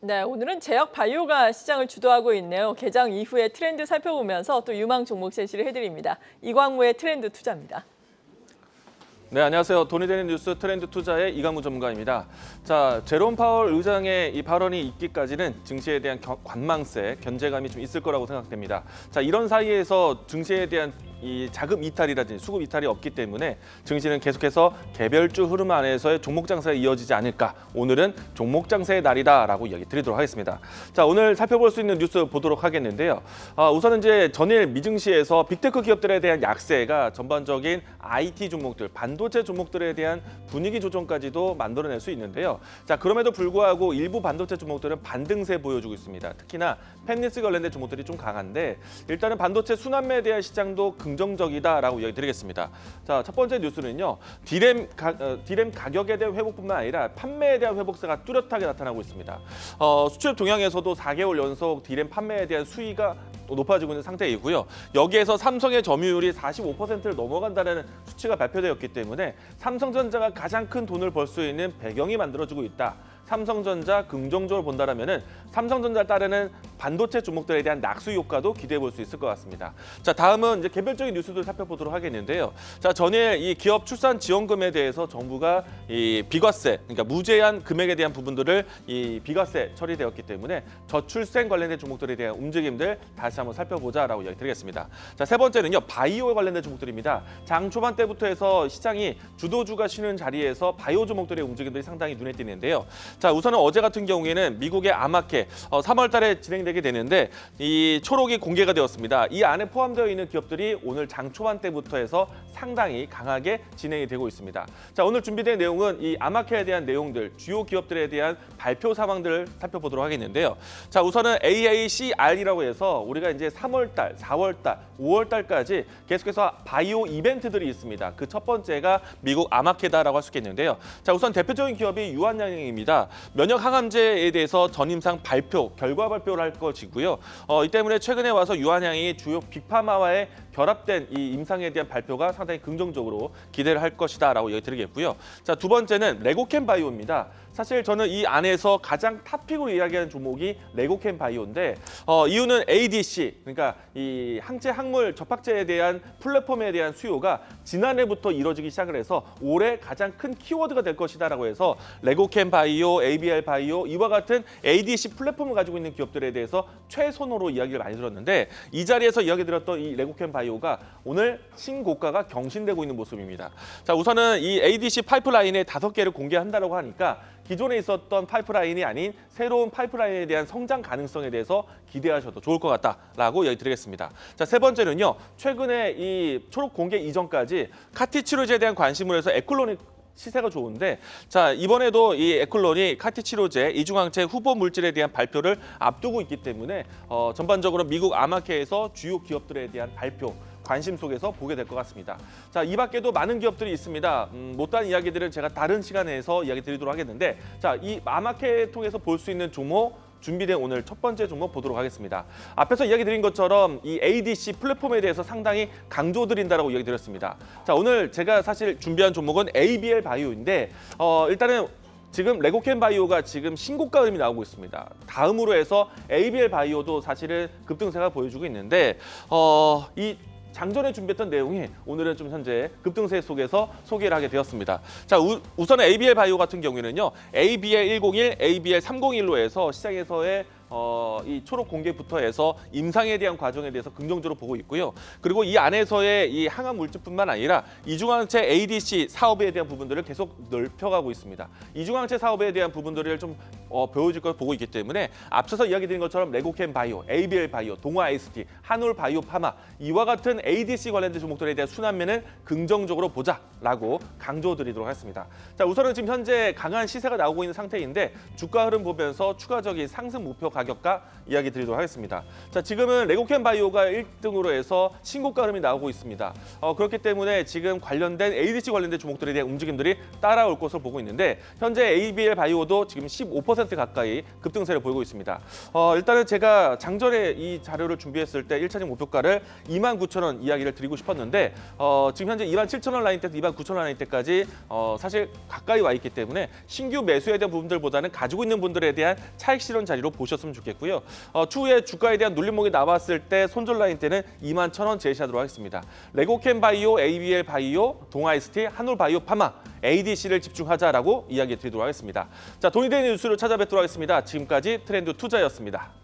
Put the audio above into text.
네, 오늘은 제약 바이오가 시장을 주도하고 있네요. 개장 이후의 트렌드 살펴보면서 또 유망 종목 제시를 해드립니다. 이광무의 트렌드 투자입니다. 네, 안녕하세요. 돈이 되는 뉴스 트렌드 투자의 이광무 전문가입니다. 자, 제롬 파월 의장의 이 발언이 있기까지는 증시에 대한 관망세, 견제감이 좀 있을 거라고 생각됩니다. 자, 이런 사이에서 증시에 대한 이 자금 이탈이라든지 수급 이탈이 없기 때문에 증시는 계속해서 개별주 흐름 안에서의 종목 장세가 이어지지 않을까. 오늘은 종목 장세의 날이다라고 이야기 드리도록 하겠습니다. 자, 오늘 살펴볼 수 있는 뉴스 보도록 하겠는데요. 우선은 이제 전일 미증시에서 빅테크 기업들에 대한 약세가 전반적인 IT 종목들, 반도체 종목들에 대한 분위기 조정까지도 만들어낼 수 있는데요. 자, 그럼에도 불구하고 일부 반도체 종목들은 반등세 보여주고 있습니다. 특히나 펜니스 관련된 종목들이 좀 강한데 일단은 반도체 순환매에 대한 시장도 긍정적이다라고 이야기 드리겠습니다. 자, 첫 번째 뉴스는요. 디램 가격에 대한 회복뿐만 아니라 판매에 대한 회복세가 뚜렷하게 나타나고 있습니다. 수출 동향에서도 4개월 연속 디램 판매에 대한 수위가 높아지고 있는 상태이고요. 여기에서 삼성의 점유율이 45%를 넘어간다는 수치가 발표되었기 때문에 삼성전자가 가장 큰 돈을 벌 수 있는 배경이 만들어지고 있다. 삼성전자 긍정적으로 본다라면은 삼성전자를 따르는 반도체 종목들에 대한 낙수 효과도 기대해 볼 수 있을 것 같습니다. 자, 다음은 이제 개별적인 뉴스들 살펴보도록 하겠는데요. 자, 전일 이 기업 출산 지원금에 대해서 정부가 이 비과세, 그러니까 무제한 금액에 대한 부분들을 이 비과세 처리되었기 때문에 저출생 관련된 종목들에 대한 움직임들 다시 한번 살펴보자라고 이야기 드리겠습니다. 자, 세 번째는요. 바이오에 관련된 종목들입니다. 장 초반 때부터 해서 시장이 주도주가 쉬는 자리에서 바이오 종목들의 움직임들이 상당히 눈에 띄는데요. 자, 우선은 어제 같은 경우에는 미국의 아마케 3월 달에 진행되게 되는데 이 초록이 공개가 되었습니다. 이 안에 포함되어 있는 기업들이 오늘 장 초반 때부터 해서 상당히 강하게 진행이 되고 있습니다. 자, 오늘 준비된 내용은 이 아마케에 대한 내용들, 주요 기업들에 대한 발표 상황들을 살펴보도록 하겠는데요. 자, 우선은 AACR이라고 해서 우리가 이제 3월 달, 4월 달, 5월 달까지 계속해서 바이오 이벤트들이 있습니다. 그 첫 번째가 미국 아마케다라고 할 수 있겠는데요. 자, 우선 대표적인 기업이 유한양행입니다. 면역 항암제에 대해서 전임상 발표, 결과 발표를 할 것이고요. 이 때문에 최근에 와서 유한양행이 주요 빅파마와의 결합된 이 임상에 대한 발표가 상당히 긍정적으로 기대를 할 것이다라고 얘기 드리겠고요. 자, 두 번째는 레고캠 바이오입니다. 사실 저는 이 안에서 가장 탑픽으로 이야기하는 종목이 레고캠 바이오인데 이유는 ADC, 그러니까 이 항체 항물 접합제에 대한 플랫폼에 대한 수요가 지난해부터 이뤄지기 시작을 해서 올해 가장 큰 키워드가 될 것이다라고 해서 레고캠 바이오, ABL 바이오 이와 같은 ADC 플랫폼을 가지고 있는 기업들에 대해서 최선호로 이야기를 많이 들었는데 이 자리에서 이야기 드렸던 이 레고캠 바이오가 오늘 신고가가 경신되고 있는 모습입니다. 자, 우선은 이 ADC 파이프라인에 5개를 공개한다고 하니까 기존에 있었던 파이프라인이 아닌 새로운 파이프라인에 대한 성장 가능성에 대해서 기대하셔도 좋을 것 같다라고 이야기 드리겠습니다. 자, 세 번째는요. 최근에 이 초록 공개 이전까지 카티 치료제에 대한 관심을 해서 에클론이 시세가 좋은데 자, 이번에도 이 에클론이 카티 치료제 이중항체 후보 물질에 대한 발표를 앞두고 있기 때문에 전반적으로 미국 아마케에서 주요 기업들에 대한 발표 관심 속에서 보게 될 것 같습니다. 자, 이 밖에도 많은 기업들이 있습니다. 못다한 이야기들은 제가 다른 시간에서 이야기 드리도록 하겠는데 자, 이 아마케 통해서 볼 수 있는 종목 준비된 오늘 첫 번째 종목 보도록 하겠습니다. 앞에서 이야기 드린 것처럼 이 ADC 플랫폼에 대해서 상당히 강조드린다라고 이야기 드렸습니다. 자, 오늘 제가 사실 준비한 종목은 ABL 바이오인데 일단은 지금 레고캠 바이오가 지금 신고가 흐름이 나오고 있습니다. 다음으로 해서 ABL 바이오도 사실은 급등세가 보여주고 있는데 이 장전에 준비했던 내용이 오늘은 좀 현재 급등세 속에서 소개를 하게 되었습니다. 자, 우선은 ABL 바이오 같은 경우에는요. ABL 101, ABL 301로 해서 시장에서의 이 초록 공개부터 해서 임상에 대한 과정에 대해서 긍정적으로 보고 있고요. 그리고 이 안에서의 이 항암 물질뿐만 아니라 이중항체 ADC 사업에 대한 부분들을 계속 넓혀가고 있습니다. 이중항체 사업에 대한 부분들을 좀 배워질 걸 보고 있기 때문에 앞서서 이야기 드린 것처럼 레고캠 바이오, ABL 바이오, 동아 IST, 한올 바이오 파마 이와 같은 ADC 관련된 종목들에 대한 순환매는 긍정적으로 보자라고 강조드리도록 하겠습니다. 자, 우선은 지금 현재 강한 시세가 나오고 있는 상태인데 주가 흐름 보면서 추가적인 상승 목표 가격과 이야기 드리도록 하겠습니다. 자, 지금은 레고캠 바이오가 1등으로 해서 신고가 흐름이 나오고 있습니다. 그렇기 때문에 지금 관련된 ADC 관련된 종목들에 대한 움직임들이 따라올 것으로 보고 있는데 현재 ABL 바이오도 지금 15% 10% 가까이 급등세를 보이고 있습니다. 일단은 제가 장전에 이 자료를 준비했을 때 1차적 목표가를 29,000원 이야기를 드리고 싶었는데 지금 현재 27,000원 라인대에서 29,000원 라인대까지 사실 가까이 와 있기 때문에 신규 매수에 대한 부분들보다는 가지고 있는 분들에 대한 차익 실현 자리로 보셨으면 좋겠고요. 추후에 주가에 대한 눌림목이 나왔을 때 손절 라인대는 21,000원 제시하도록 하겠습니다. 레고캠 바이오, ABL 바이오, 동아이스티, 한울바이오 파마, ADC를 집중하자라고 이야기 드리도록 하겠습니다. 자, 돈이 되는 뉴스로 찾아뵙도록 하겠습니다. 지금까지 트렌드 투자였습니다.